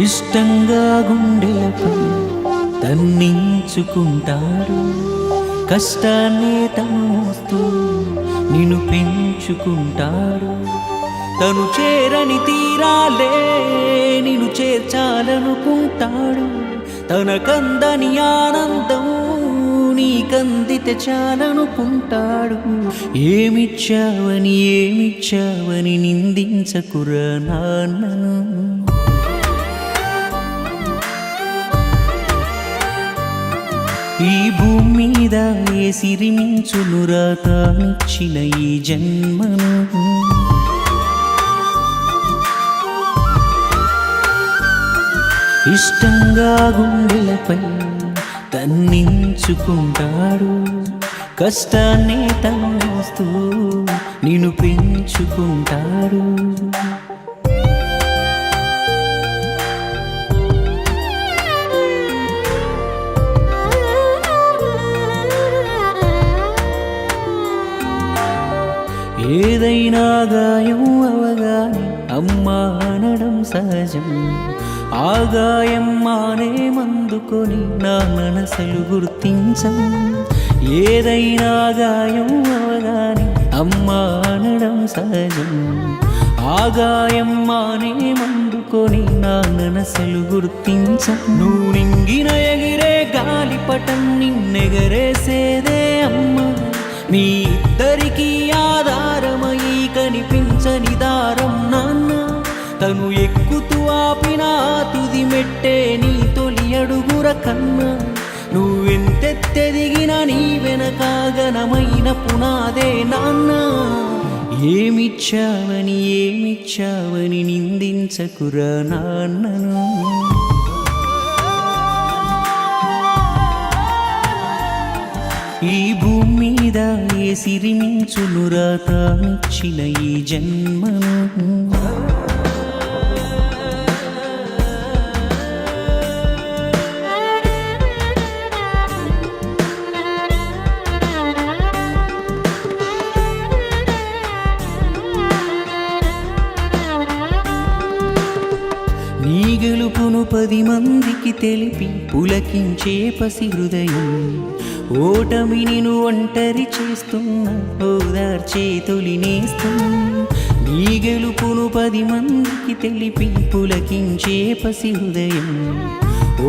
ఇష్టంగా గుండెలపై తన్నించుకుంటాడు, కష్టాన్ని తను మోస్తూ నిన్ను పెంచుకుంటాడు. తను చేరని తీరాలే నిన్ను చేర్చాలనుకుంటాడు. తనకందని ఆనందం నీకందితే చాలనుకుంటాడు. ఏమిచ్చావని నిందించకురా నాన్నను. ఈ భూమి మీద ఏ సిరిమించునురా తానిచ్చిన ఈ జన్మను. ఇష్టంగా గుండెలపై తన్నించుకుంటాడు, కష్టాన్ని తను మోస్తూ నిన్ను పెంచుకుంటాడు. ఏదైనా గాయం అవగానే అమ్మా అనడం సహజం. ఆ గాయం మానే మందుకొని నా మనసులు గుర్తించం. ఏదైనా గాయం అవగానే అమ్మా అనడం సహజం. ఆ గాయం మానే మందుకొని నా మనసులు గుర్తించం. నువ్వు నింగిన ఎగిరే గాలిపటం నిన్నెగరేసేదే అమ్మ. మీ ఇద్దరికీ ఆధారమై కనిపించని దారం నాన్న. తను ఎక్కుతూ ఆపిన తుది మెట్టే నీ తొలి అడుగుర కన్నా. నువ్వెంతెత్తెదిగిన నీ వెనక ఘనమైన పునాదే నాన్న. ఏమిచ్చావని నిందించకురా నాన్నను. ఈ భూమి మీద ఏ సిరిమించునురా తానిచ్చిన ఈ జన్మను. నీ గెలుపును 10 మందికి తెలిపి పులకించే పసి హృదయం. ఓటమిని నువ్వు ఒంటరి చేస్తున్నా ఓదార్చే తొలి నేస్తం. నీ గెలుపును 10 మందికి తెలిపి పులకించే పసి హృదయం.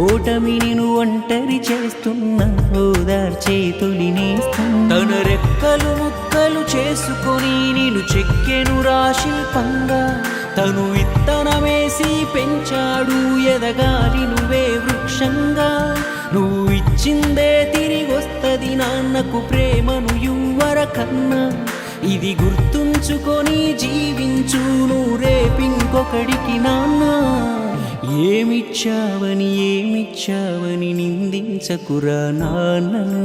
ఓటమిని నువ్వు ఒంటరి చేస్తున్నా ఓదార్చే తొలి నేస్తం. తన రెక్కలు ముక్కలు చేసుకొని నిన్ను చెక్కెను శిల్పంగా. తను విత్తనమేసి పెంచాడు ఎదగాలి నువ్వే వృక్షంగా. నువ్వు ఇచ్చిందే తిరిగొస్తది నాన్నకు ప్రేమను యువర కన్నా. ఇది గుర్తుంచుకొని జీవించు నువ్వు రేపింకొకడికి నాన్న. ఏమిచ్చావని నిందించకురా నాన్నను.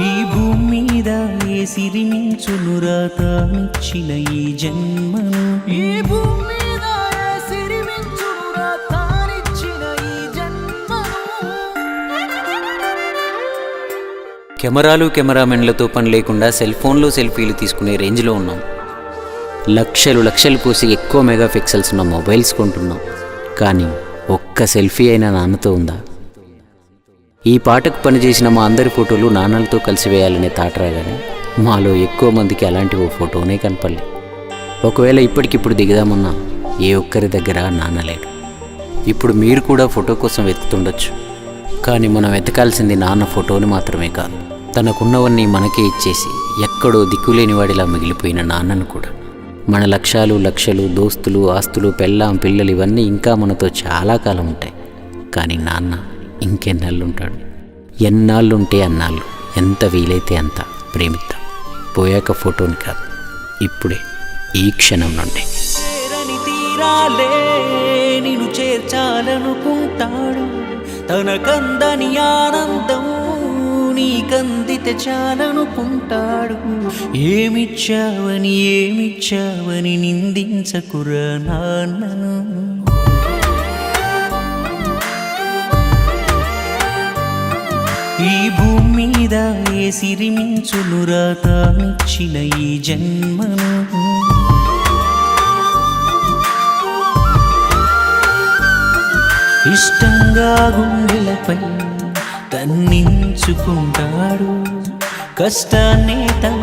ఈ భూమి మీద ఏ సిరిమించునురా తానిచ్చిన ఈ జన్మను. ఈ భూమి మీద ఏ సిరిమించునురా తానిచ్చిన ఈ జన్మను. కెమెరాలు కెమెరామెన్లతో పని లేకుండా సెల్ ఫోన్లో సెల్ఫీలు తీసుకునే రేంజ్లో ఉన్నాం. లక్షలు పోసి ఎక్కువ మెగా పిక్సెల్స్ ఉన్న మొబైల్స్ కొంటున్నాం. కానీ ఒక్క సెల్ఫీ అయినా నాన్నతో ఉందా? ఈ పాటకు పనిచేసిన మా అందరి ఫోటోలు నాన్నలతో కలిసి వేయాలనే తాట రాగానే మాలో ఎక్కువ మందికి అలాంటి ఓ ఫోటోనే కనపడలే. ఒకవేళ ఇప్పటికిప్పుడు దిగుదామన్నా ఏ ఒక్కరి దగ్గర నాన్న లేడు. ఇప్పుడు మీరు కూడా ఫోటో కోసం వెతుకుతుండొచ్చు. కానీ మనం వెతకాల్సింది నాన్న ఫోటోని మాత్రమే కాదు, తనకున్నవన్నీ మనకే ఇచ్చేసి ఎక్కడో దిక్కులేని వాడిలా మిగిలిపోయిన నాన్నను కూడా. మన లక్షలు దోస్తులు, ఆస్తులు, పెళ్ళాం, పిల్లలు ఇవన్నీ ఇంకా మనతో చాలా కాలం ఉంటాయి. కానీ నాన్న ఇంకెన్నాళ్ళుంటాడు? ఎన్నాళ్ళుంటే అన్నాళ్ళు, ఎంత వీలైతే అంత ప్రేమిద్దాం. పోయాక ఫోటోని కాదు, ఇప్పుడే ఈ క్షణం నుండి. తీరాలే నిన్ను చేర్చాలనుకుంటాడు. తనకందని ఆనందం నీకందితే చాలనుకుంటాడు. ఏమిచ్చావని నిందించకురా నాన్నను. ఈ భూమి మీద మీద ఏ సిరిమించునురా తానిచ్చిన ఈ జన్మను. ఇష్టంగా గుండెలపై తన్నించుకుంటాడు, కష్టాన్నే తన